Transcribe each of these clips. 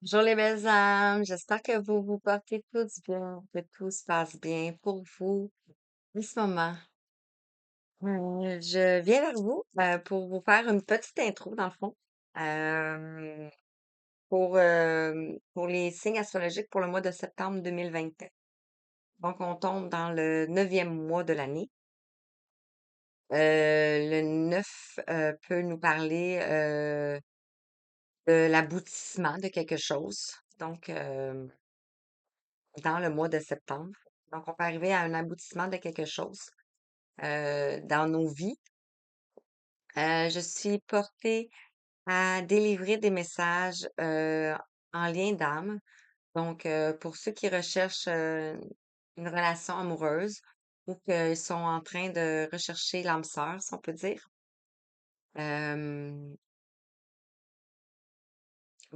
Bonjour les belles âmes, j'espère que vous vous portez tous bien, que tout se passe bien pour vous en ce moment. Je viens vers vous pour vous faire une petite intro dans le fond euh, pour les signes astrologiques pour le mois de septembre 2024. Donc on tombe dans le neuvième mois de l'année. Le 9 peut nous parler de l'aboutissement de quelque chose. Donc dans le mois de septembre. Donc, on peut arriver à un aboutissement de quelque chose dans nos vies. Je suis portée à délivrer des messages en lien d'âme. Donc, pour ceux qui recherchent une relation amoureuse ou qui sont en train de rechercher l'âme sœur, si on peut dire. Euh,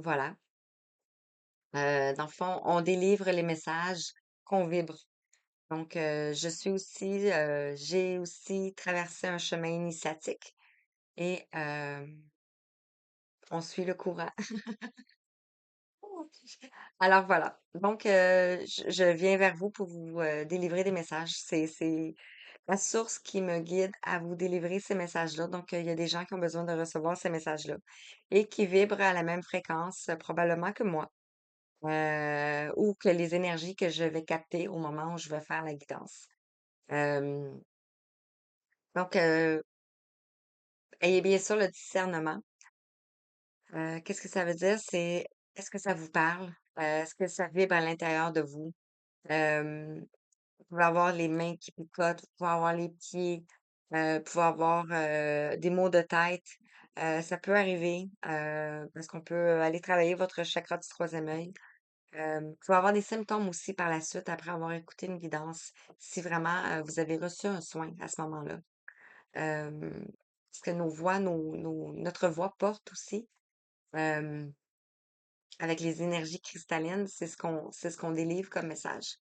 voilà. Dans le fond, on délivre les messages qu'on vibre. Donc, j'ai aussi traversé un chemin initiatique et on suit le courant. Alors voilà. Donc, je viens vers vous pour vous délivrer des messages. C'est la source qui me guide à vous délivrer ces messages-là. Donc, il y a des gens qui ont besoin de recevoir ces messages-là et qui vibrent à la même fréquence, probablement que moi, ou que les énergies que je vais capter au moment où je vais faire la guidance. Euh, donc, ayez bien sûr le discernement. Qu'est-ce que ça veut dire? C'est est-ce que ça vous parle? Est-ce que ça vibre à l'intérieur de vous? Vous pouvez avoir les mains qui picotent, vous pouvez avoir les pieds, vous pouvez avoir des maux de tête. Ça peut arriver parce qu'on peut aller travailler votre chakra du troisième œil. Vous pouvez avoir des symptômes aussi par la suite après avoir écouté une guidance, si vraiment vous avez reçu un soin à ce moment-là. Parce que nos voix, notre voix porte aussi. euh, avec les énergies cristallines, c'est ce qu'on délivre comme message.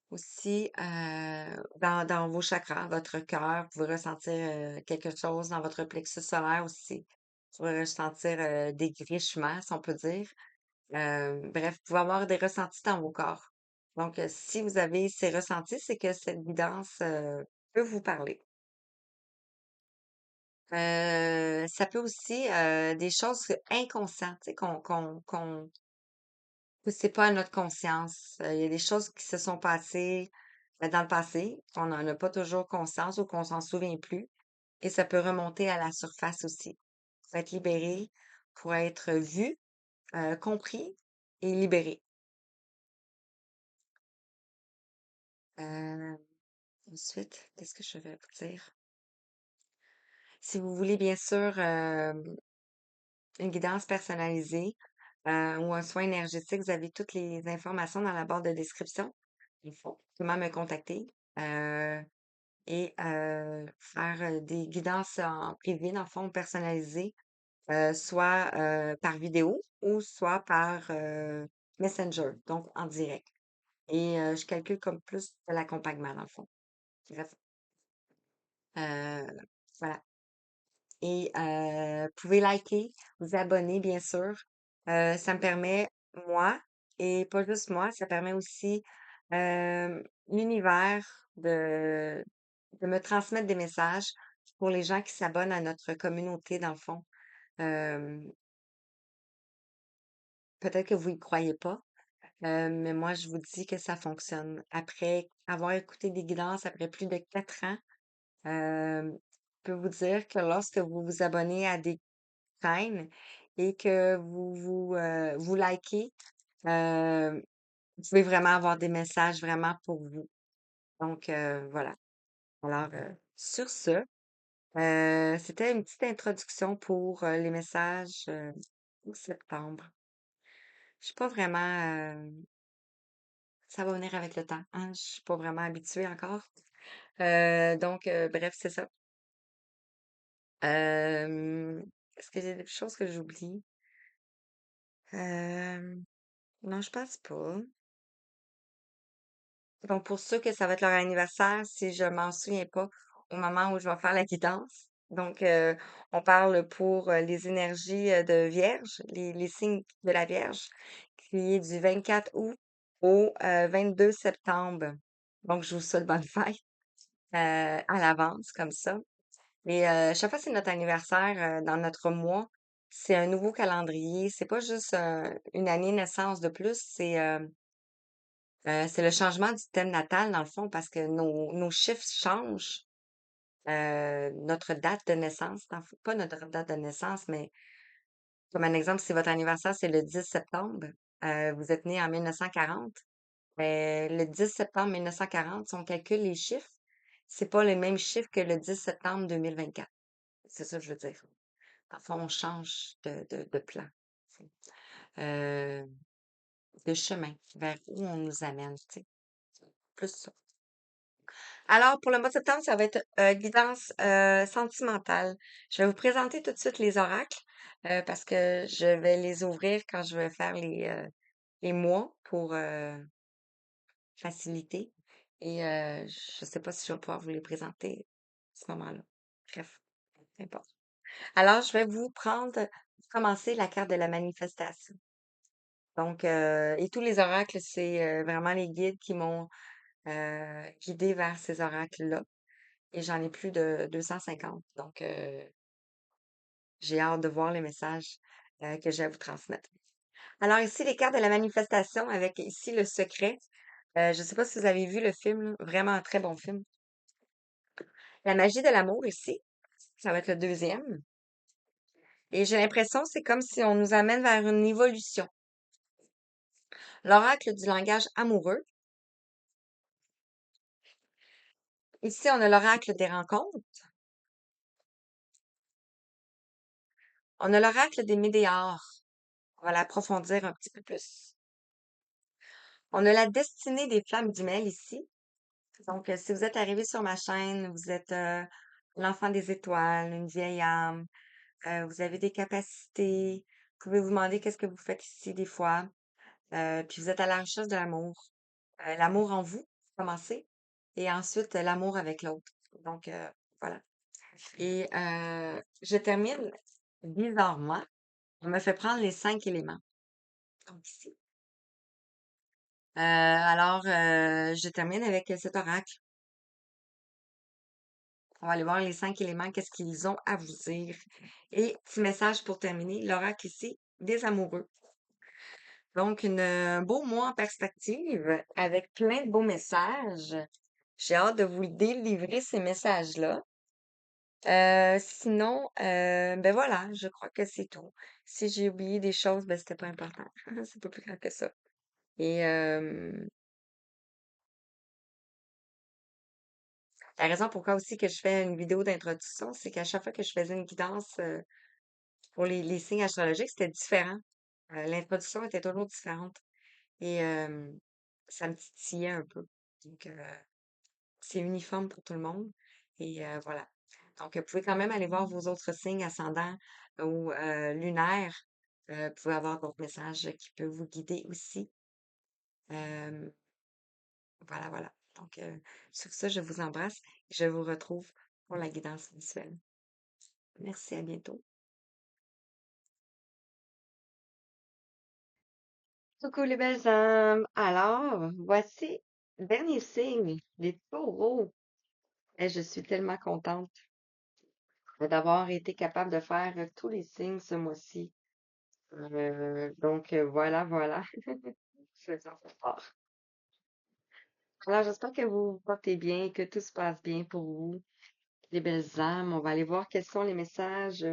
Aussi, dans vos chakras, votre cœur, vous pouvez ressentir quelque chose dans votre plexus solaire aussi. Vous pouvez ressentir des grichements, si on peut dire. Bref, vous pouvez avoir des ressentis dans vos corps. Donc, si vous avez ces ressentis, c'est que cette guidance peut vous parler. Ça peut aussi des choses inconscientes, tu sais, que c'est pas à notre conscience. Il y a des choses qui se sont passées dans le passé, qu'on n'en a pas toujours conscience ou qu'on s'en souvient plus. Et ça peut remonter à la surface aussi. Pour être libéré, pour être vu, compris et libéré. Euh, ensuite, qu'est-ce que je vais vous dire? Si vous voulez, bien sûr, une guidance personnalisée ou un soin énergétique, vous avez toutes les informations dans la barre de description. Il faut comment me contacter. Et faire des guidances en privé, dans le fond, personnalisées, soit par vidéo ou soit par Messenger, donc en direct. Et je calcule comme plus de l'accompagnement, dans le fond. Bref, euh, voilà. Et vous pouvez liker, vous abonner, bien sûr. Ça me permet, moi, et pas juste moi, ça permet aussi l'univers de me transmettre des messages pour les gens qui s'abonnent à notre communauté, dans le fond. Euh, peut-être que vous y croyez pas, mais moi, je vous dis que ça fonctionne. Après avoir écouté des guidances, après plus de 4 ans, je peux vous dire que lorsque vous vous abonnez à des chaînes et que vous likez, euh, vous pouvez vraiment avoir des messages vraiment pour vous. Donc, voilà. Alors, sur ce, c'était une petite introduction pour les messages pour septembre. Je suis pas vraiment, ça va venir avec le temps, hein. Je suis pas vraiment habituée encore. Donc, bref, c'est ça. Euh, est-ce que j'ai des choses que j'oublie? Euh, non, je pense pas. Donc, pour ceux que ça va être leur anniversaire, si je m'en souviens pas au moment où je vais faire la guidance, Donc, on parle pour les énergies de Vierge, les signes de la Vierge, qui est du 24 août au 22 septembre. Donc, je vous souhaite bonne fête à l'avance, comme ça. Et chaque fois que c'est notre anniversaire dans notre mois, c'est un nouveau calendrier. C'est pas juste une année naissance de plus, c'est le changement du thème natal, dans le fond, parce que nos chiffres changent. Notre date de naissance, pas notre date de naissance, mais comme un exemple, si votre anniversaire, c'est le 10 septembre, vous êtes né en 1940, mais le 10 septembre 1940, si on calcule les chiffres, c'est pas le même chiffre que le 10 septembre 2024. C'est ça que je veux dire. Parfois, on change de plan, euh, de chemin vers où on nous amène, tu sais. Plus ça. Alors, pour le mois de septembre, ça va être guidance sentimentale. Je vais vous présenter tout de suite les oracles parce que je vais les ouvrir quand je vais faire les mois pour faciliter. Et je ne sais pas si je vais pouvoir vous les présenter à ce moment-là. Bref, peu importe. Alors, je vais vous commencer la carte de la manifestation. Donc, et tous les oracles, c'est vraiment les guides qui m'ont guidé vers ces oracles-là. Et j'en ai plus de 250. Donc, j'ai hâte de voir les messages que j'ai à vous transmettre. Alors, ici, les cartes de la manifestation avec ici le secret. Je ne sais pas si vous avez vu le film, là, vraiment un très bon film. La magie de l'amour ici, ça va être le deuxième. Et j'ai l'impression, c'est comme si on nous amène vers une évolution. L'oracle du langage amoureux. Ici, on a l'oracle des rencontres. On a l'oracle des météores. On va l'approfondir un petit peu plus. On a la destinée des flammes du mêle ici. Donc, si vous êtes arrivé sur ma chaîne, vous êtes l'enfant des étoiles, une vieille âme, vous avez des capacités, vous pouvez vous demander qu'est-ce que vous faites ici des fois, puis vous êtes à la recherche de l'amour. L'amour en vous, commencez, et ensuite l'amour avec l'autre. Donc, voilà. Et je termine bizarrement. On me fait prendre les 5 éléments. Donc, ici. Alors, je termine avec cet oracle. On va aller voir les 5 éléments, qu'est-ce qu'ils ont à vous dire. Et petit message pour terminer, l'oracle ici, des amoureux. Donc, un beau mois en perspective avec plein de beaux messages. J'ai hâte de vous délivrer ces messages-là. Sinon, ben voilà, je crois que c'est tout. Si j'ai oublié des choses, ben c'était pas important. C'est pas plus grave que ça. Et la raison pourquoi aussi que je fais une vidéo d'introduction, c'est qu'à chaque fois que je faisais une guidance pour les signes astrologiques, c'était différent. L'introduction était toujours différente et ça me titillait un peu. Donc, c'est uniforme pour tout le monde et voilà. Donc, vous pouvez quand même aller voir vos autres signes ascendants ou lunaires. Vous pouvez avoir d'autres messages qui peuvent vous guider aussi. Euh, voilà, voilà. Donc, sur ça, je vous embrasse et je vous retrouve pour la guidance visuelle. Merci, à bientôt. Coucou les belles âmes. Alors, voici le dernier signe, les taureaux. Et je suis tellement contente d'avoir été capable de faire tous les signes ce mois-ci. Donc, voilà, voilà. Je vais en faire part. Alors, j'espère que vous vous portez bien, que tout se passe bien pour vous, les belles âmes. On va aller voir quels sont les messages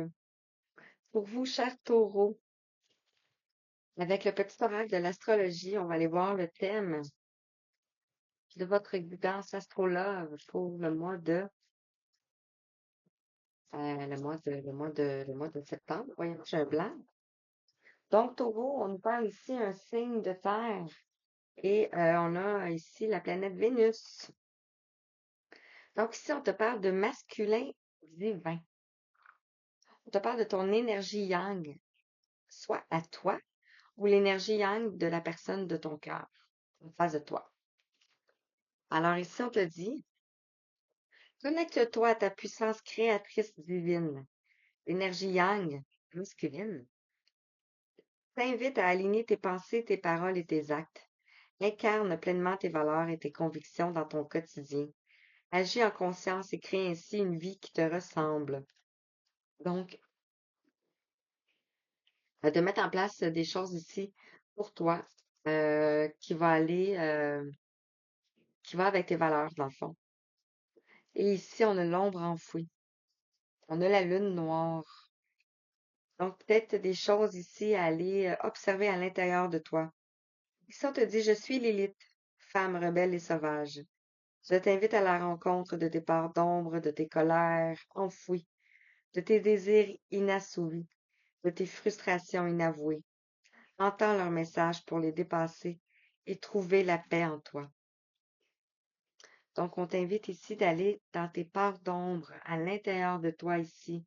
pour vous, chers taureaux. Avec le petit oracle de l'astrologie, on va aller voir le thème de votre guidance astrologue pour le mois de septembre. Voyons, j'ai un blanc. Donc, taureau, on nous parle ici un signe de terre et on a ici la planète Vénus. Donc, ici, on te parle de masculin divin. On te parle de ton énergie yang, soit à toi, ou l'énergie yang de la personne de ton cœur, en face de toi. Alors ici, on te dit Connecte-toi à ta puissance créatrice divine. L'énergie yang, masculine, t'invite à aligner tes pensées, tes paroles et tes actes. Incarne pleinement tes valeurs et tes convictions dans ton quotidien. Agis en conscience et crée ainsi une vie qui te ressemble. Donc, de mettre en place des choses ici pour toi qui va avec tes valeurs, dans le fond. Et ici, on a l'ombre enfouie. On a la lune noire. Donc, peut-être des choses ici à aller observer à l'intérieur de toi. Ici, on te dit, je suis Lilith, femme rebelle et sauvage. Je t'invite à la rencontre de tes parts d'ombre, de tes colères enfouies, de tes désirs inassouvis, de tes frustrations inavouées. Entends leur message pour les dépasser et trouver la paix en toi. Donc, on t'invite ici d'aller dans tes parts d'ombre, à l'intérieur de toi ici.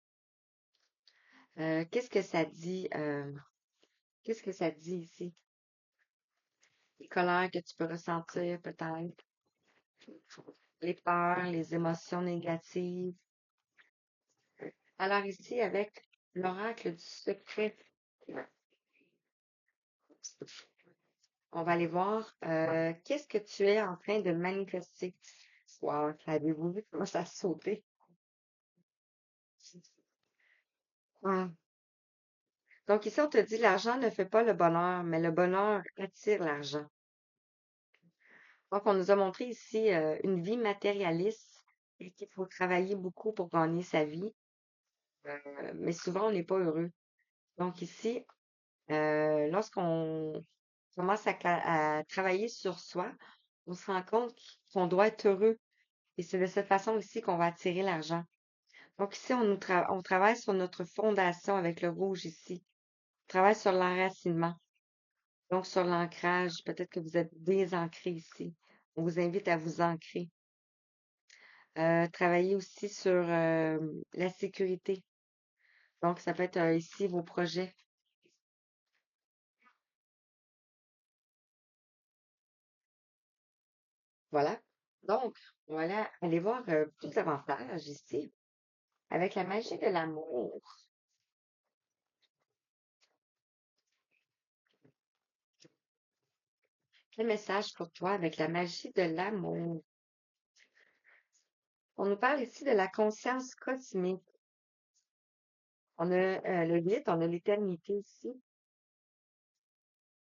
Qu'est-ce que ça dit? Qu'est-ce que ça dit ici? Les colères que tu peux ressentir, peut-être. Les peurs, les émotions négatives. Alors ici, avec l'oracle du secret, on va aller voir qu'est-ce que tu es en train de manifester. Wow, avez-vous vu comment ça a sauté? Ah. Donc ici, on te dit, l'argent ne fait pas le bonheur, mais le bonheur attire l'argent. Donc, on nous a montré ici une vie matérialiste et qu'il faut travailler beaucoup pour gagner sa vie, mais souvent, on n'est pas heureux. Donc ici, lorsqu'on commence à travailler sur soi, on se rend compte qu'on doit être heureux. Et c'est de cette façon aussi qu'on va attirer l'argent. Donc ici, on travaille sur notre fondation avec le rouge ici. On travaille sur l'enracinement, donc sur l'ancrage. Peut-être que vous êtes désancré ici. On vous invite à vous ancrer. Travailler aussi sur la sécurité. Donc, ça peut être ici vos projets. Voilà. Donc, voilà, allez voir plus davantage ici. Avec la magie de l'amour. Quel message pour toi avec la magie de l'amour? On nous parle ici de la conscience cosmique. On a le vide, on a l'éternité ici.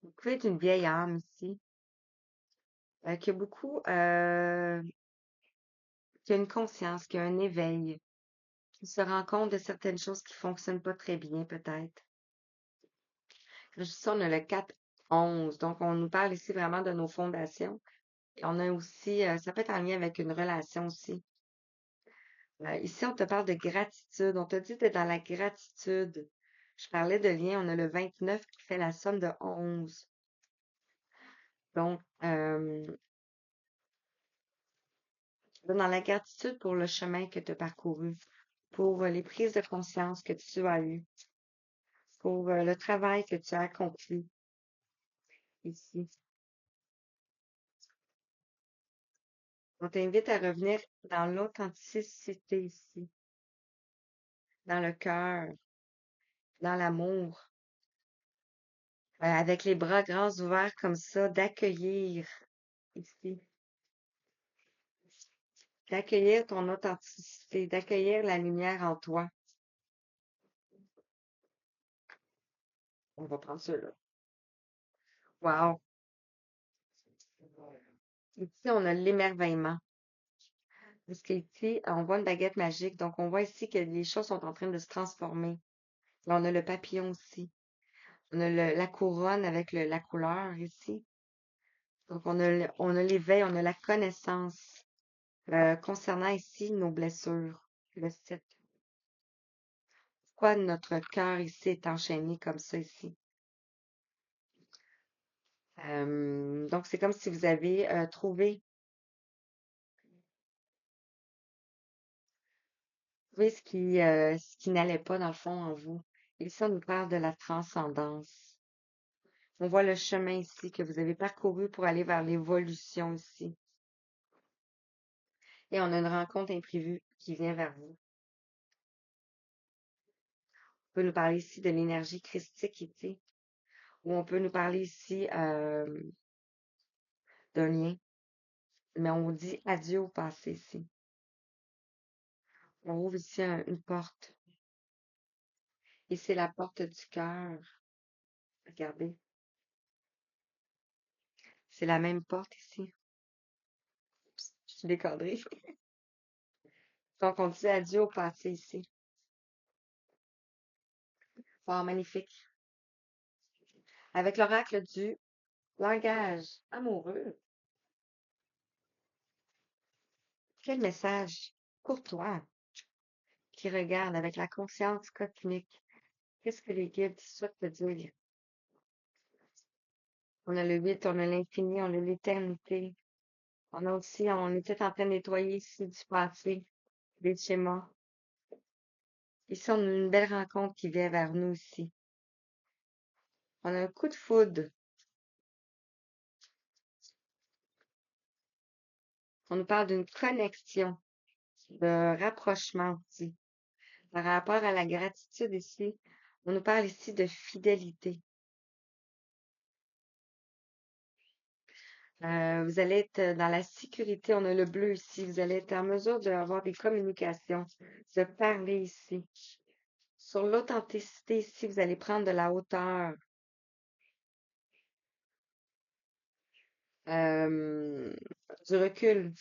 Vous pouvez être une vieille âme ici, qui a qui a une conscience, qui a un éveil, qui se rend compte de certaines choses qui fonctionnent pas très bien, peut-être. Juste ça, on a le 4-11. Donc, on nous parle ici vraiment de nos fondations. Et on a aussi, ça peut être en lien avec une relation aussi. Ici, on te parle de gratitude. On te dit d'être dans la gratitude. Je parlais de lien. On a le 29 qui fait la somme de 11. Donc, dans la gratitude pour le chemin que tu as parcouru, pour les prises de conscience que tu as eues, pour le travail que tu as accompli ici. On t'invite à revenir dans l'authenticité ici, dans le cœur, dans l'amour, avec les bras grands ouverts comme ça, d'accueillir ici, d'accueillir ton authenticité, d'accueillir la lumière en toi. On va prendre ceux-là. Wow. Ici, on a l'émerveillement. Parce qu'ici, on voit une baguette magique. Donc, on voit ici que les choses sont en train de se transformer. Là, on a le papillon aussi. On a la couronne avec la couleur ici. Donc, on a l'éveil, on a la connaissance concernant ici nos blessures. Le 7. Pourquoi notre cœur ici est enchaîné comme ça ici? Donc, c'est comme si vous avez trouvé ce qui n'allait pas dans le fond en vous. Et ça nous parle de la transcendance. On voit le chemin ici que vous avez parcouru pour aller vers l'évolution ici. et on a une rencontre imprévue qui vient vers vous. On peut nous parler ici de l'énergie christique ici, ou on peut nous parler ici d'un lien, mais on dit adieu au passé ici. On ouvre ici une porte, et c'est la porte du cœur. Regardez, c'est la même porte ici. Je suis décadrée. Donc, on dit adieu au passé ici. Wow, magnifique. Avec l'oracle du langage amoureux, quel message courtois qui regarde avec la conscience cosmique. Qu'est-ce que les guides souhaitent te dire? On a le 8, on a l'infini, on a l'éternité. On a aussi, on était en train de nettoyer ici du passé, des schémas. Ici, on a une belle rencontre qui vient vers nous ici. On a un coup de foudre. On nous parle d'une connexion, de rapprochement aussi. Par rapport à la gratitude ici, on nous parle ici de fidélité. Vous allez être dans la sécurité. On a le bleu ici. Vous allez être en mesure d'avoir des communications, de parler ici. Sur l'authenticité ici, vous allez prendre de la hauteur. euh, du recul.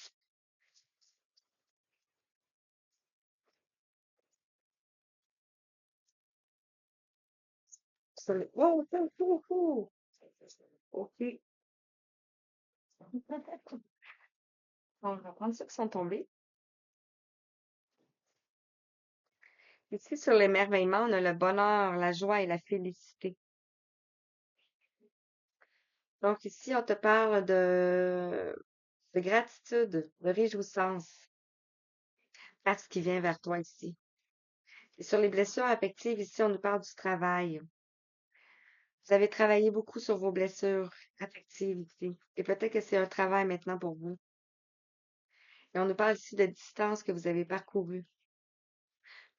Oh, oh, oh, oh. OK. On va prendre ceux qui sont tombés. Ici, sur l'émerveillement, on a le bonheur, la joie et la félicité. Donc ici, on te parle de gratitude, de réjouissance, parce qu'il vient vers toi ici. Et sur les blessures affectives, ici, on nous parle du travail. Vous avez travaillé beaucoup sur vos blessures affectives ici. Et peut-être que c'est un travail maintenant pour vous. Et on nous parle ici de distance que vous avez parcourue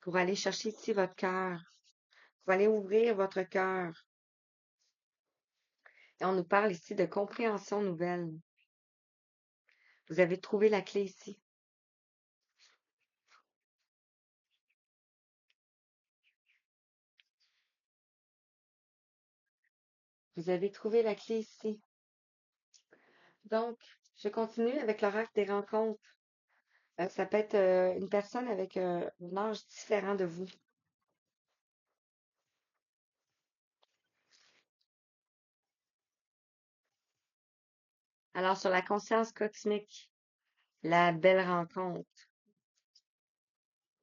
pour aller chercher ici votre cœur, pour aller ouvrir votre cœur. Et on nous parle ici de compréhension nouvelle. Vous avez trouvé la clé ici. Vous avez trouvé la clé ici. Donc, je continue avec l'oracle des rencontres. Ça peut être une personne avec un âge différent de vous. Alors, sur la conscience cosmique, la belle rencontre,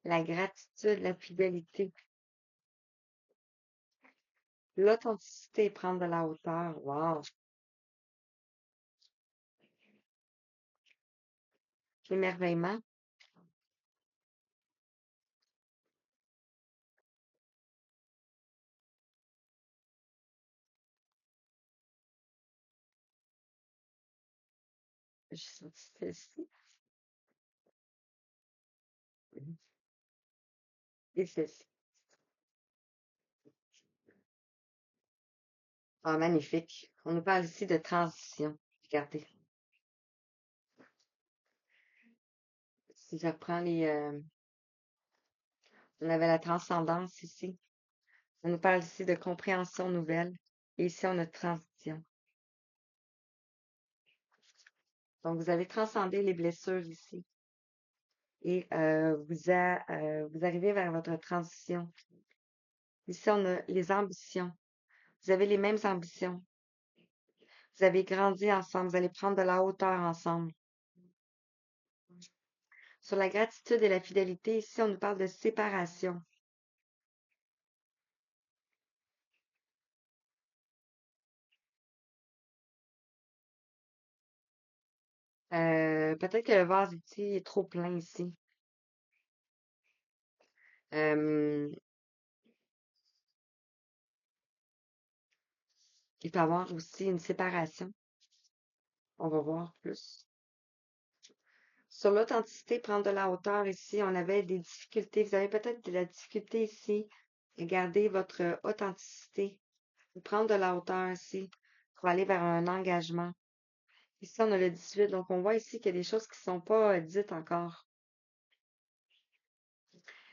la gratitude, la fidélité, l'authenticité, prendre de la hauteur. Wow! L'émerveillement. J'ai senti celle-ci. Et celle-ci. Ah, magnifique. On nous parle ici de transition. Regardez. Si je reprends on avait la transcendance ici. On nous parle ici de compréhension nouvelle. Et ici, on a transition. Donc, vous avez transcendé les blessures ici. Et vous arrivez vers votre transition. Ici, on a les ambitions. Vous avez les mêmes ambitions. Vous avez grandi ensemble. Vous allez prendre de la hauteur ensemble. Sur la gratitude et la fidélité, ici, on nous parle de séparation. Peut-être que le vase ici est trop plein ici. Euh, il peut y avoir aussi une séparation. On va voir plus. Sur l'authenticité, prendre de la hauteur ici, on avait des difficultés. Vous avez peut-être de la difficulté ici à garder votre authenticité. Prendre de la hauteur ici pour aller vers un engagement. Ici, on a le 18, donc on voit ici qu'il y a des choses qui ne sont pas dites encore.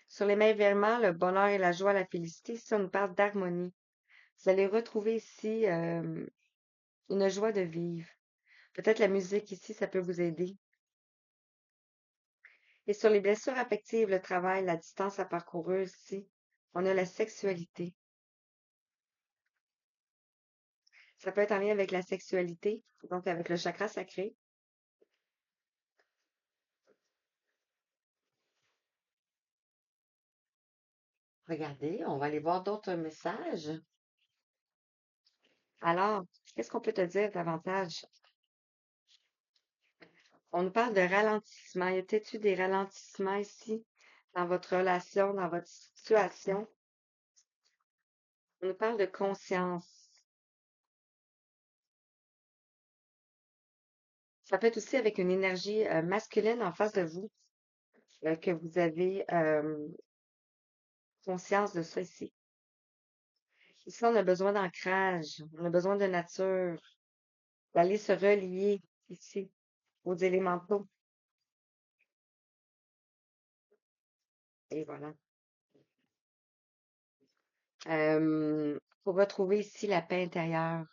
Sur les événements, le bonheur et la joie, la félicité, ici, on nous parle d'harmonie. Vous allez retrouver ici une joie de vivre. Peut-être la musique ici, ça peut vous aider. Et sur les blessures affectives, le travail, la distance à parcourir ici, on a la sexualité. Ça peut être en lien avec la sexualité, donc avec le chakra sacré. Regardez, on va aller voir d'autres messages. Alors, qu'est-ce qu'on peut te dire davantage? On nous parle de ralentissement. Y a peut-être eu des ralentissements ici dans votre relation, dans votre situation? On nous parle de conscience. Ça peut être aussi avec une énergie masculine en face de vous, que vous avez conscience de ça ici. Ici, on a besoin d'ancrage, on a besoin de nature, d'aller se relier ici aux élémentaux. Et voilà. Pour retrouver ici la paix intérieure,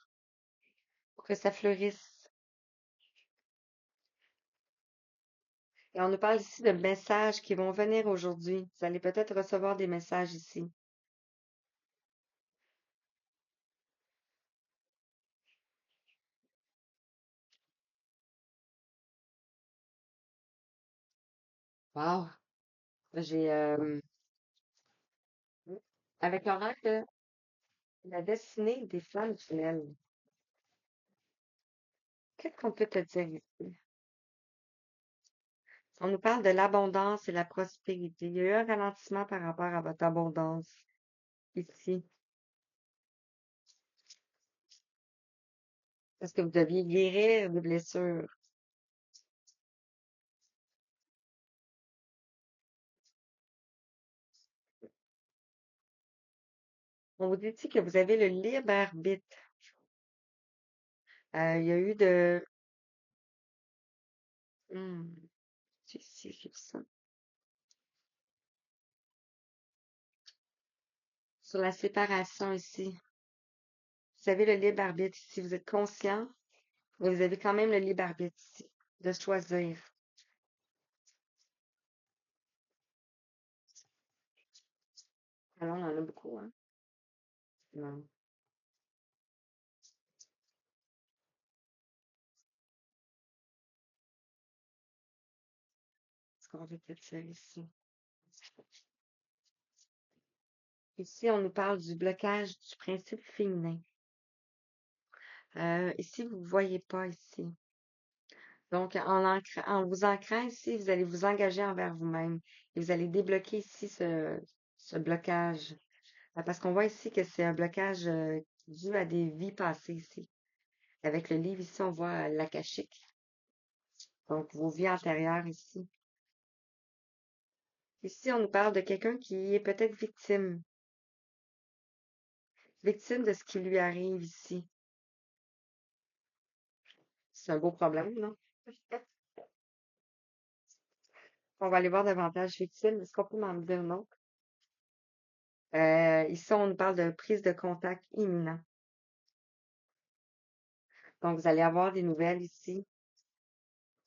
pour que ça fleurisse. Et on nous parle ici de messages qui vont venir aujourd'hui. Vous allez peut-être recevoir des messages ici. Wow! J'ai avec l'oracle, la destinée des flammes jumelles. Qu'est-ce qu'on peut te dire ici? On nous parle de l'abondance et la prospérité. Il y a eu un ralentissement par rapport à votre abondance ici. Parce que vous deviez guérir des blessures. On vous dit ici que vous avez le libre arbitre. Il y a eu de... Hmm, c'est ici, j'ai ça. Sur la séparation ici. Vous avez le libre arbitre ici. Vous êtes conscient, mais vous avez quand même le libre arbitre ici de choisir. Alors, on en a beaucoup, hein? Non. Ce qu'on veut peut-être faire ici. Ici, on nous parle du blocage du principe féminin. Ici, vous ne voyez pas ici. Donc, en vous ancrant ici, vous allez vous engager envers vous-même et vous allez débloquer ici ce blocage. Parce qu'on voit ici que c'est un blocage dû à des vies passées ici. Avec le livre ici, on voit l'akashique. Donc, vos vies antérieures ici. Ici, on nous parle de quelqu'un qui est peut-être victime. Victime de ce qui lui arrive ici. C'est un beau problème, non? On va aller voir davantage victime. Est-ce qu'on peut m'en dire non? Ici, on nous parle de prise de contact imminent. Donc, vous allez avoir des nouvelles ici.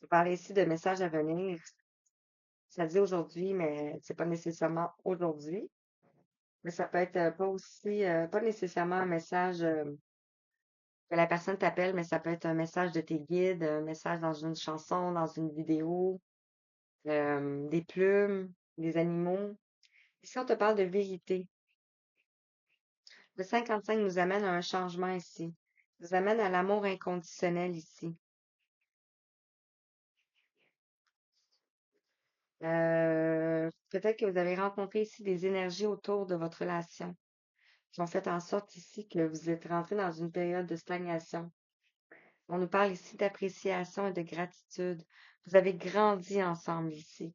On parle ici de messages à venir. Ça dit aujourd'hui, mais c'est pas nécessairement aujourd'hui. Mais ça peut être pas aussi, pas nécessairement un message que la personne t'appelle, mais ça peut être un message de tes guides, un message dans une chanson, dans une vidéo, des plumes, des animaux. Ici, on te parle de vérité. Le 55 nous amène à un changement ici. Nous amène à l'amour inconditionnel ici. Peut-être que vous avez rencontré ici des énergies autour de votre relation qui ont fait en sorte ici que vous êtes rentré dans une période de stagnation. On nous parle ici d'appréciation et de gratitude. Vous avez grandi ensemble ici.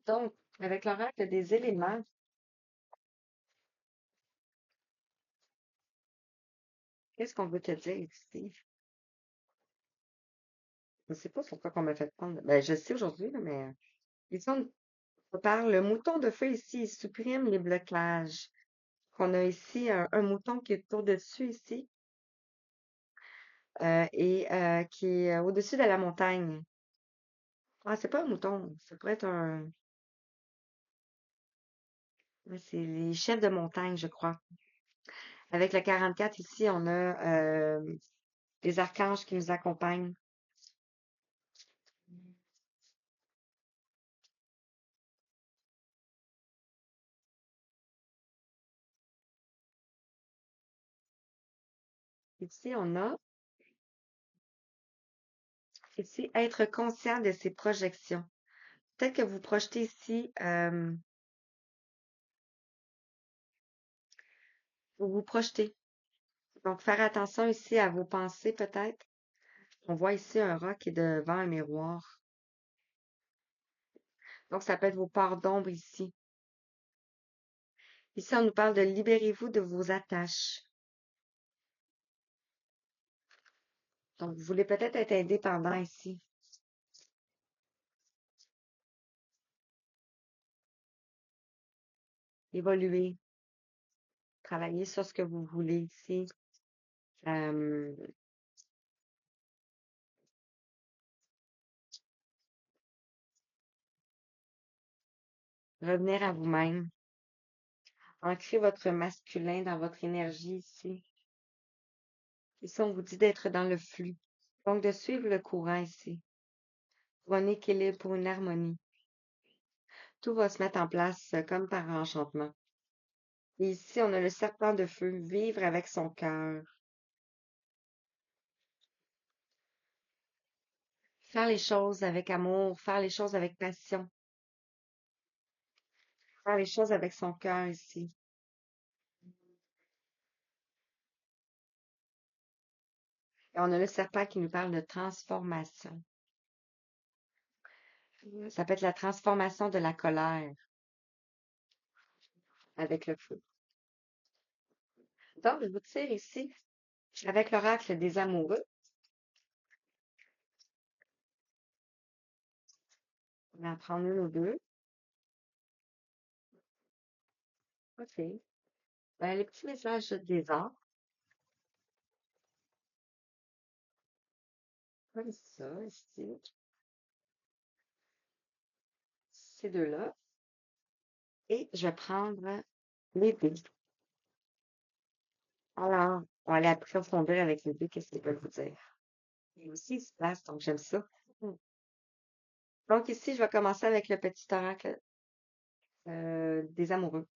Donc, avec l'oracle des éléments, qu'est-ce qu'on veut te dire ici? Je ne sais pas pourquoi on m'a fait prendre. Ben, je sais aujourd'hui, là, mais ici, on parle, le mouton de feu ici, il supprime les blocages. On a ici un mouton qui est au-dessus ici et qui est au-dessus de la montagne. Ah, c'est pas un mouton, ça pourrait être un. Ouais, c'est les chefs de montagne, je crois. Avec le 44 ici, on a les archanges qui nous accompagnent. Ici, on a ici être conscient de ses projections. Peut-être que vous projetez ici, vous vous projetez. Donc, faire attention ici à vos pensées, peut-être. On voit ici un rat qui est devant un miroir. Donc, ça peut être vos parts d'ombre ici. Ici, on nous parle de libérez-vous de vos attaches. Donc, vous voulez peut-être être indépendant ici. Évoluer, travailler sur ce que vous voulez ici. Euh, revenir à vous-même. Ancrer votre masculin dans votre énergie ici. Ici, on vous dit d'être dans le flux. Donc, de suivre le courant ici. Pour un équilibre, pour une harmonie. Tout va se mettre en place comme par enchantement. Et ici, on a le serpent de feu, vivre avec son cœur. Faire les choses avec amour, faire les choses avec passion, faire les choses avec son cœur ici. Et on a le serpent qui nous parle de transformation. Ça peut être la transformation de la colère avec le feu. Donc, je vous tire ici avec l'oracle des amoureux. On va en prendre une ou deux. OK. Ben, les petits messages des arts, comme ça, ici. Ces deux-là. Et je vais prendre les dés. Alors, on va aller approfondir avec les dés, qu'est-ce qu'ils veulent vous dire. Et aussi, il se place, donc j'aime ça. Donc ici, je vais commencer avec le petit oracle des amoureux.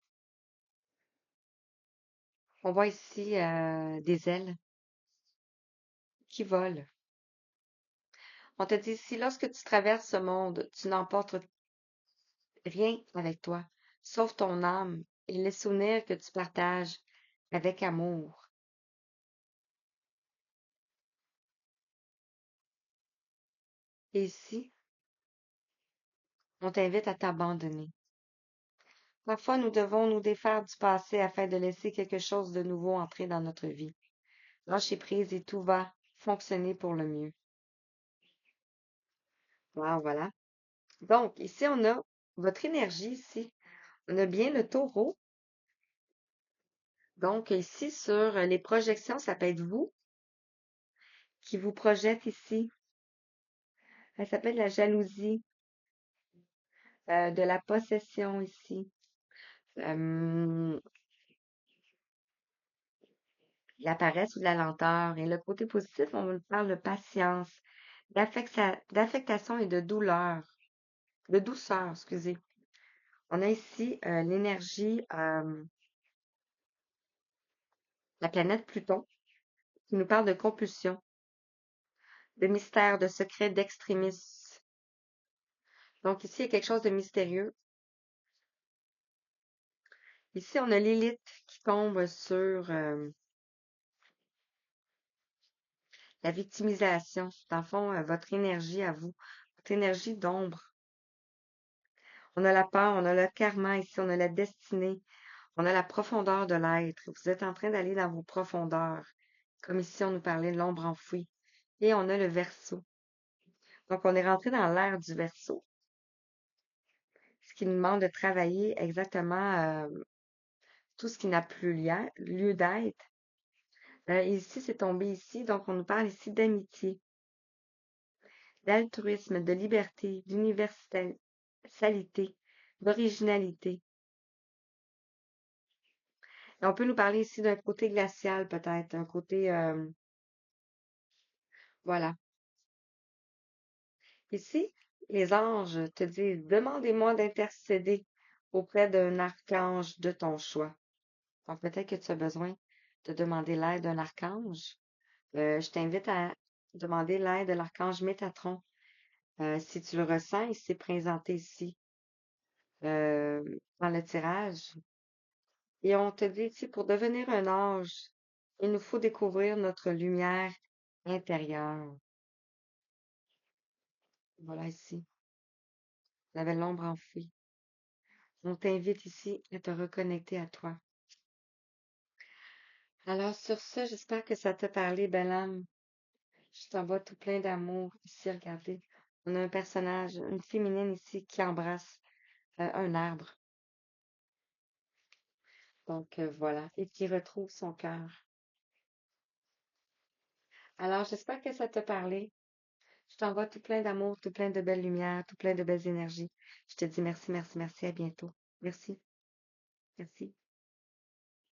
On voit ici des ailes qui volent. On te dit ici, lorsque tu traverses ce monde, tu n'emportes rien avec toi, sauf ton âme et les souvenirs que tu partages avec amour. Et ici, on t'invite à t'abandonner. Parfois, nous devons nous défaire du passé afin de laisser quelque chose de nouveau entrer dans notre vie. Lâcher prise et tout va fonctionner pour le mieux. Wow, voilà. Donc, ici, on a votre énergie ici. On a bien le taureau. Donc, ici, sur les projections, ça peut être vous qui vous projette ici. Ça s'appelle la jalousie, de la possession ici. Euh, la paresse ou de la lenteur. Et le côté positif, on vous parle de patience, d'affectation et de douleur, de douceur, excusez. On a ici l'énergie, la planète Pluton, qui nous parle de compulsion, de mystère, de secret, d'extrémisme. Donc ici, il y a quelque chose de mystérieux. Ici, on a Lilith qui tombe sur la victimisation. Dans le fond, votre énergie à vous, votre énergie d'ombre. On a la peur, on a le karma ici, on a la destinée, on a la profondeur de l'être. Vous êtes en train d'aller dans vos profondeurs. Comme ici, on nous parlait de l'ombre enfouie. Et on a le verso. Donc, on est rentré dans l'ère du verso, ce qui nous demande de travailler exactement tout ce qui n'a plus lieu d'être. Ici, c'est tombé ici, donc on nous parle ici d'amitié, d'altruisme, de liberté, d'universalité, d'originalité. Et on peut nous parler ici d'un côté glacial, peut-être, un côté, voilà. Ici, les anges te disent, demandez-moi d'intercéder auprès d'un archange de ton choix. Donc, peut-être que tu as besoin de demander l'aide d'un archange. Je t'invite à demander l'aide de l'archange Métatron. Si tu le ressens, il s'est présenté ici euh, dans le tirage. Et on te dit ici, pour devenir un ange, il nous faut découvrir notre lumière intérieure. Voilà ici. Vous avez l'ombre enfouie. On t'invite ici à te reconnecter à toi. Alors, sur ce, j'espère que ça t'a parlé, belle âme. Je t'envoie tout plein d'amour. Ici, regardez. On a un personnage, une féminine ici qui embrasse un arbre. Donc, voilà. Et qui retrouve son cœur. Alors, j'espère que ça t'a parlé. Je t'envoie tout plein d'amour, tout plein de belles lumières, tout plein de belles énergies. Je te dis merci, merci, merci. À bientôt. Merci. Merci.